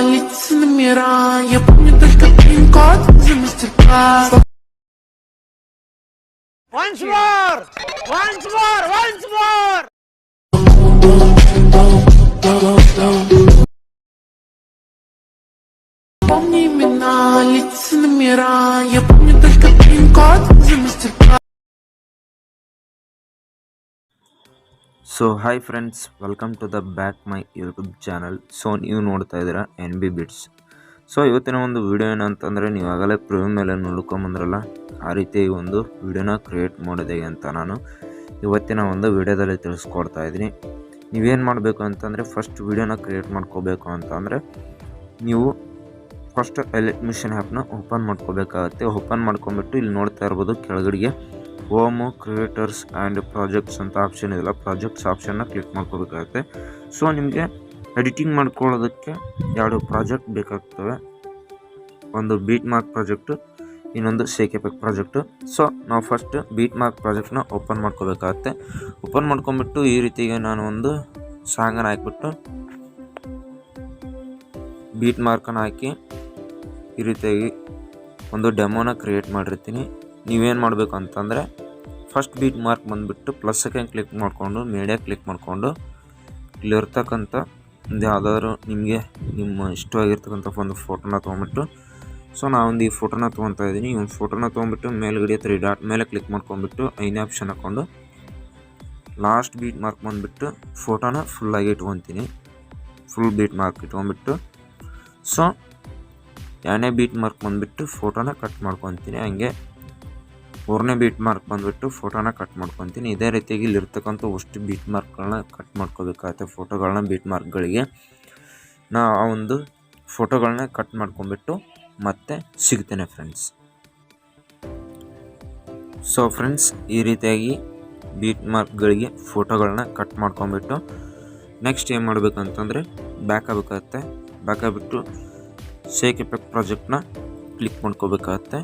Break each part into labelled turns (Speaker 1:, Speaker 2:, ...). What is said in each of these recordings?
Speaker 1: Лица номера, я помню только пин-код за мастер-класс.
Speaker 2: Once more! Once more! Once more!
Speaker 1: Помни имена, лица номера, я помню только пин-код за мастер-класс.
Speaker 3: So hi friends, welcome to the back my YouTube channel. So ನೀವು ನೋಡ್ತಾ ಇದ್ದೀರಾ NB BEATZ. So ಇವತ್ತಿನ ಒಂದು video ಏನಂತಂದರೆ, ನೀವು ಆಗಲೇ ಪ್ರಿವ್ಯೂ ಮೇಲೆ ನೋಡ್ಕೊಂಬಂದ್ರಲ್ಲ, ಆ ರೀತಿ ಒಂದು ವಿಡಿಯೋನ ಕ್ರಿಯೇಟ್ ಮಾಡಿದೆ ಅಂತ ನಾನು ಇವತ್ತಿನ ಒಂದು ವಿಡಿಯೋದಲ್ಲಿ ತಿಳಿಸ್ಕೊಡ್ತಾ ಇದ್ದೀನಿ. ನೀವೇನು ಮಾಡಬೇಕು ಅಂತಂದರೆ, ಫಸ್ಟ್ ವಿಡಿಯೋನ ಕ್ರಿಯೇಟ್ ಮಾಡ್ಕೋಬೇಕು ಅಂತಂದರೆ ನೀವು ಫಸ್ಟ್ ಅಲೈಟ್ಮೋಷನ್ ಆ್ಯಪ್ನ ಓಪನ್ ಮಾಡ್ಕೋಬೇಕಾಗತ್ತೆ. ಓಪನ್ ಮಾಡ್ಕೊಂಬಿಟ್ಟು ಇಲ್ಲಿ ನೋಡ್ತಾ ಇರ್ಬೋದು ಕೆಳಗಡೆಗೆ ಹೋಮು ಕ್ರಿಯೇಟರ್ಸ್ ಆ್ಯಂಡ್ ಪ್ರಾಜೆಕ್ಟ್ಸ್ ಅಂತ ಆಪ್ಷನ್ ಇದೆಯಲ್ಲ, ಪ್ರಾಜೆಕ್ಟ್ಸ್ ಆಪ್ಷನ್ನ ಕ್ಲಿಕ್ ಮಾಡ್ಕೋಬೇಕಾಗುತ್ತೆ. ಸೊ ನಿಮಗೆ ಎಡಿಟಿಂಗ್ ಮಾಡ್ಕೊಳ್ಳೋದಕ್ಕೆ ಎರಡು ಪ್ರಾಜೆಕ್ಟ್ ಬೇಕಾಗ್ತವೆ. ಒಂದು ಬೀಟ್ ಮಾರ್ಕ್ ಪ್ರಾಜೆಕ್ಟು, ಇನ್ನೊಂದು shakeeffect ಪ್ರಾಜೆಕ್ಟು. ಸೊ ನಾವು ಫಸ್ಟ್ ಬೀಟ್ ಮಾರ್ಕ್ ಪ್ರಾಜೆಕ್ಟ್ನ ಓಪನ್ ಮಾಡ್ಕೋಬೇಕಾಗತ್ತೆ. ಓಪನ್ ಮಾಡ್ಕೊಂಬಿಟ್ಟು ಈ ರೀತಿಗೆ ನಾನು ಒಂದು ಸಾಂಗನ್ನು ಹಾಕ್ಬಿಟ್ಟು ಬೀಟ್ ಮಾರ್ಕನ್ನು ಹಾಕಿ ಈ ರೀತಿಯಾಗಿ ಒಂದು ಡೆಮೋನ ಕ್ರಿಯೇಟ್ ಮಾಡಿರ್ತೀನಿ. ನೀವೇನು ಮಾಡಬೇಕು ಅಂತಂದರೆ, ಫಸ್ಟ್ ಬೀಟ್ ಮಾರ್ಕ್ ಬಂದುಬಿಟ್ಟು ಪ್ಲಸ್ ಸೆಕೆಂಡ್ ಕ್ಲಿಕ್ ಮಾಡಿಕೊಂಡು ಮೀಡಿಯಾ ಕ್ಲಿಕ್ ಮಾಡಿಕೊಂಡು ಇಲ್ಲಿರ್ತಕ್ಕಂಥ ಒಂದು ಯಾವುದಾದ್ರು ನಿಮಗೆ ನಿಮ್ಮ ಇಷ್ಟವಾಗಿರ್ತಕ್ಕಂಥ ಒಂದು ಫೋಟೋನ ತೊಗೊಂಬಿಟ್ಟು, ಸೊ ನಾವೊಂದು ಈ ಫೋಟೋನ ತೊಗೊತಾ ಇದ್ದೀನಿ. ಈ ಒಂದು ಫೋಟೋನ ತೊಗೊಂಬಿಟ್ಟು ಮೇಲ್ಗಡೆ 3 ಡಾಟ್ ಮೇಲೆ ಕ್ಲಿಕ್ ಮಾಡ್ಕೊಂಬಿಟ್ಟು ಐನೇ ಆಪ್ಷನ್ ಹಾಕ್ಕೊಂಡು ಲಾಸ್ಟ್ ಬೀಟ್ ಮಾರ್ಕ್ ಬಂದುಬಿಟ್ಟು ಫೋಟೋನ ಫುಲ್ಲಾಗಿ ಇಟ್ಕೊತೀನಿ. ಫುಲ್ ಬೀಟ್ ಮಾರ್ಕ್ ಇಟ್ಕೊಂಬಿಟ್ಟು ಸೊ ಎರಡನೇ ಬೀಟ್ ಮಾರ್ಕ್ ಬಂದುಬಿಟ್ಟು ಫೋಟೋನ ಕಟ್ ಮಾಡ್ಕೊತೀನಿ. ಹಂಗೆ ಮೂರನೇ ಬೀಟ್ ಮಾರ್ಕ್ ಬಂದುಬಿಟ್ಟು ಫೋಟೋನ ಕಟ್ ಮಾಡ್ಕೊತೀನಿ. ಇದೇ ರೀತಿಯಾಗಿ ಇಲ್ಲಿರ್ತಕ್ಕಂಥ ಅಷ್ಟು ಬೀಟ್ ಮಾರ್ಕ್ಗಳನ್ನ ಕಟ್ ಮಾಡ್ಕೋಬೇಕಾಗತ್ತೆ. ಫೋಟೋಗಳನ್ನ ಬೀಟ್ ಮಾರ್ಕ್ಗಳಿಗೆ ನಾ ಆ ಒಂದು ಫೋಟೋಗಳನ್ನ ಕಟ್ ಮಾಡ್ಕೊಂಬಿಟ್ಟು ಮತ್ತೆ ಸಿಗ್ತೇನೆ ಫ್ರೆಂಡ್ಸ್. ಸೊ ಫ್ರೆಂಡ್ಸ್, ಈ ರೀತಿಯಾಗಿ ಬೀಟ್ ಮಾರ್ಕ್ಗಳಿಗೆ ಫೋಟೋಗಳನ್ನ ಕಟ್ ಮಾಡ್ಕೊಂಬಿಟ್ಟು ನೆಕ್ಸ್ಟ್ ಏನು ಮಾಡಬೇಕಂತಂದರೆ ಬ್ಯಾಕ್ ಆಗಬೇಕಾಗತ್ತೆ. ಬ್ಯಾಕ್ ಆಗಿಬಿಟ್ಟು shakeeffect ಪ್ರಾಜೆಕ್ಟ್ನ ಕ್ಲಿಕ್ ಮಾಡ್ಕೋಬೇಕಾಗತ್ತೆ.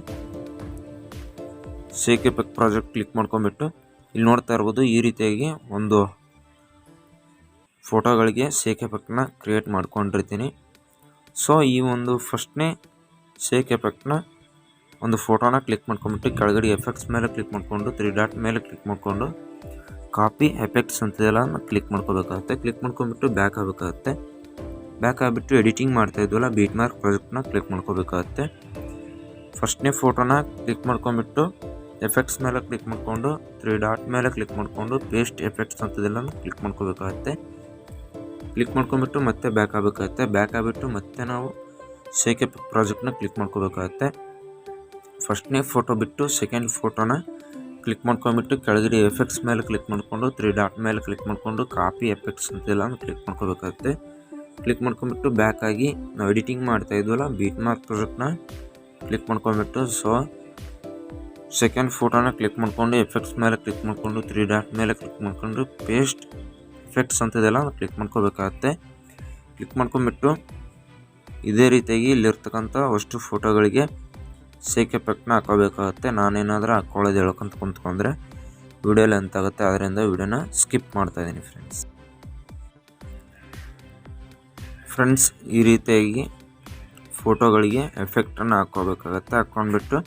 Speaker 3: shakeeffect ಪ್ರಾಜೆಕ್ಟ್ ಕ್ಲಿಕ್ ಮಾಡ್ಕೊಂಬಿಟ್ಟು ಇಲ್ಲಿ ನೋಡ್ತಾ ಇರ್ಬೋದು ಈ ರೀತಿಯಾಗಿ ಒಂದು ಫೋಟೋಗಳಿಗೆ shakeeffectನ ಕ್ರಿಯೇಟ್ ಮಾಡ್ಕೊಂಡಿರ್ತೀನಿ. ಸೊ ಈ ಒಂದು ಫಸ್ಟ್ನೇ shakeeffectನ ಒಂದು ಫೋಟೋನ ಕ್ಲಿಕ್ ಮಾಡ್ಕೊಂಬಿಟ್ಟು ಕೆಳಗಡೆ ಎಫೆಕ್ಟ್ಸ್ ಮೇಲೆ ಕ್ಲಿಕ್ ಮಾಡಿಕೊಂಡು 3 ಡಾಟ್ ಮೇಲೆ ಕ್ಲಿಕ್ ಮಾಡಿಕೊಂಡು ಕಾಪಿ ಎಫೆಕ್ಟ್ಸ್ ಅಂತೆಲ್ಲ ಕ್ಲಿಕ್ ಮಾಡ್ಕೋಬೇಕಾಗುತ್ತೆ. ಕ್ಲಿಕ್ ಮಾಡ್ಕೊಂಬಿಟ್ಟು ಬ್ಯಾಕ್ ಆಗಬೇಕಾಗತ್ತೆ. ಬ್ಯಾಕ್ ಆಗಿಬಿಟ್ಟು ಎಡಿಟಿಂಗ್ ಮಾಡ್ತಾ ಇದ್ವಲ್ಲ ಬೀಟ್ ಮಾರ್ಕ್ ಪ್ರಾಜೆಕ್ಟ್ನ ಕ್ಲಿಕ್ ಮಾಡ್ಕೋಬೇಕಾಗತ್ತೆ. ಫಸ್ಟ್ನೇ ಫೋಟೋನ ಕ್ಲಿಕ್ ಮಾಡ್ಕೊಂಬಿಟ್ಟು ಎಫೆಕ್ಟ್ಸ್ ಮೇಲೆ ಕ್ಲಿಕ್ ಮಾಡಿಕೊಂಡು 3 ಡಾಟ್ ಮೇಲೆ ಕ್ಲಿಕ್ ಮಾಡಿಕೊಂಡು ಪೇಸ್ಟ್ ಎಫೆಕ್ಟ್ಸ್ ಅಂತದೆಲ್ಲ ಕ್ಲಿಕ್ ಮಾಡ್ಕೋಬೇಕಾಗತ್ತೆ. ಕ್ಲಿಕ್ ಮಾಡ್ಕೊಂಬಿಟ್ಟು ಮತ್ತೆ ಬ್ಯಾಕ್ ಆಗಬೇಕಾಗತ್ತೆ. ಬ್ಯಾಕ್ ಆಗಿಬಿಟ್ಟು ಮತ್ತೆ ನಾವು shakeeffect ಪ್ರಾಜೆಕ್ಟ್ನ ಕ್ಲಿಕ್ ಮಾಡ್ಕೋಬೇಕಾಗತ್ತೆ. ಫಸ್ಟ್ನೇ ಫೋಟೋ ಬಿಟ್ಟು ಸೆಕೆಂಡ್ ಫೋಟೋನ ಕ್ಲಿಕ್ ಮಾಡ್ಕೊಂಬಿಟ್ಟು ಕೆಳಗಡೆ ಎಫೆಕ್ಟ್ಸ್ ಮೇಲೆ ಕ್ಲಿಕ್ ಮಾಡಿಕೊಂಡು 3 ಡಾಟ್ ಮೇಲೆ ಕ್ಲಿಕ್ ಮಾಡಿಕೊಂಡು ಕಾಪಿ ಎಫೆಕ್ಟ್ಸ್ ಅಂತೆಲ್ಲ ಕ್ಲಿಕ್ ಮಾಡ್ಕೋಬೇಕಾಗತ್ತೆ. ಕ್ಲಿಕ್ ಮಾಡ್ಕೊಂಬಿಟ್ಟು ಬ್ಯಾಕ್ ಆಗಿ ನಾವು ಎಡಿಟಿಂಗ್ ಮಾಡ್ತಾ ಇದ್ವಲ್ಲ ಬೀಟ್ ಮಾರ್ಕ್ ಪ್ರಾಜೆಕ್ಟ್ನ ಕ್ಲಿಕ್ ಮಾಡ್ಕೊಂಬಿಟ್ಟು ಸೊ ಸೆಕೆಂಡ್ ಫೋಟೋನ ಕ್ಲಿಕ್ ಮಾಡಿಕೊಂಡು ಎಫೆಕ್ಟ್ಸ್ ಮೇಲೆ ಕ್ಲಿಕ್ ಮಾಡಿಕೊಂಡು 3 ಡಾಟ್ ಮೇಲೆ ಕ್ಲಿಕ್ ಮಾಡಿಕೊಂಡು ಪೇಸ್ಟ್ ಎಫೆಕ್ಟ್ಸ್ ಅಂತದೆಲ್ಲ ಕ್ಲಿಕ್ ಮಾಡ್ಕೋಬೇಕಾಗತ್ತೆ. ಕ್ಲಿಕ್ ಮಾಡ್ಕೊಂಬಿಟ್ಟು ಇದೇ ರೀತಿಯಾಗಿ ಇಲ್ಲಿರ್ತಕ್ಕಂಥ ಅಷ್ಟು ಫೋಟೋಗಳಿಗೆ shakeeffectನ ಹಾಕೋಬೇಕಾಗತ್ತೆ. ನಾನೇನಾದರೂ ಹಾಕ್ಕೊಳ್ಳೋದು ಹೇಳ್ಕೊಂತ ಕುಂತ್ಕೊಂಡ್ರೆ ವಿಡಿಯೋ ಲೆಂತ್ ಆಗುತ್ತೆ, ಅದರಿಂದ ವಿಡಿಯೋನ ಸ್ಕಿಪ್ ಮಾಡ್ತಾಯಿದ್ದೀನಿ ಫ್ರೆಂಡ್ಸ್. ಈ ರೀತಿಯಾಗಿ ಫೋಟೋಗಳಿಗೆ ಎಫೆಕ್ಟನ್ನು ಹಾಕ್ಕೋಬೇಕಾಗತ್ತೆ. ಹಾಕ್ಕೊಂಡ್ಬಿಟ್ಟು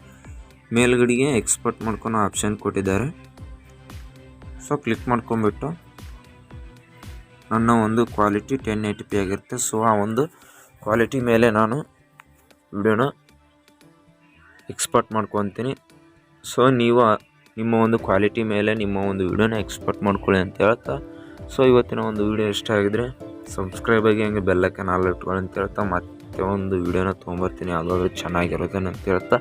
Speaker 3: ಮೇಲ್ಗಡೆಗೆ ಎಕ್ಸ್ಪೋರ್ಟ್ ಮಾಡ್ಕೊಳೋ ಆಪ್ಷನ್ ಕೊಟ್ಟಿದ್ದಾರೆ. ಸೊ ಕ್ಲಿಕ್ ಮಾಡ್ಕೊಂಬಿಟ್ಟು ನನ್ನ ಒಂದು ಕ್ವಾಲಿಟಿ 1080p ಆಗಿರುತ್ತೆ. ಸೊ ಆ ಒಂದು ಕ್ವಾಲಿಟಿ ಮೇಲೆ ನಾನು ವಿಡಿಯೋನ ಎಕ್ಸ್ಪೋರ್ಟ್ ಮಾಡ್ಕೊತೀನಿ. ಸೊ ನೀವು ನಿಮ್ಮ ಒಂದು ಕ್ವಾಲಿಟಿ ಮೇಲೆ ನಿಮ್ಮ ಒಂದು ವಿಡಿಯೋನ ಎಕ್ಸ್ಪೋರ್ಟ್ ಮಾಡ್ಕೊಳ್ಳಿ ಅಂತ ಹೇಳ್ತಾ, ಸೊ ಇವತ್ತಿನ ಒಂದು ವಿಡಿಯೋ ಇಷ್ಟ ಆಗಿದ್ರೆ ಸಬ್ಸ್ಕ್ರೈಬ್ ಆಗಿ ಹಂಗೆ ಬೆಲ್ಲೈಕನ್ ಆಲ್ ಇಟ್ಕೊಳ್ಳಿ ಅಂತ ಹೇಳ್ತಾ ಮತ್ತೆ ಒಂದು ವಿಡಿಯೋನ ತೊಗೊಂಬರ್ತೀನಿ ಯಾವುದಾದ್ರೂ ಚೆನ್ನಾಗಿರೋದನ್ನ ಅಂತ ಹೇಳ್ತಾ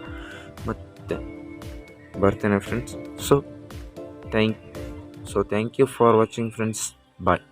Speaker 3: ಮತ್ತೆ ಬರ್ತೇನೆ friends. So thank you for watching friends. Bye.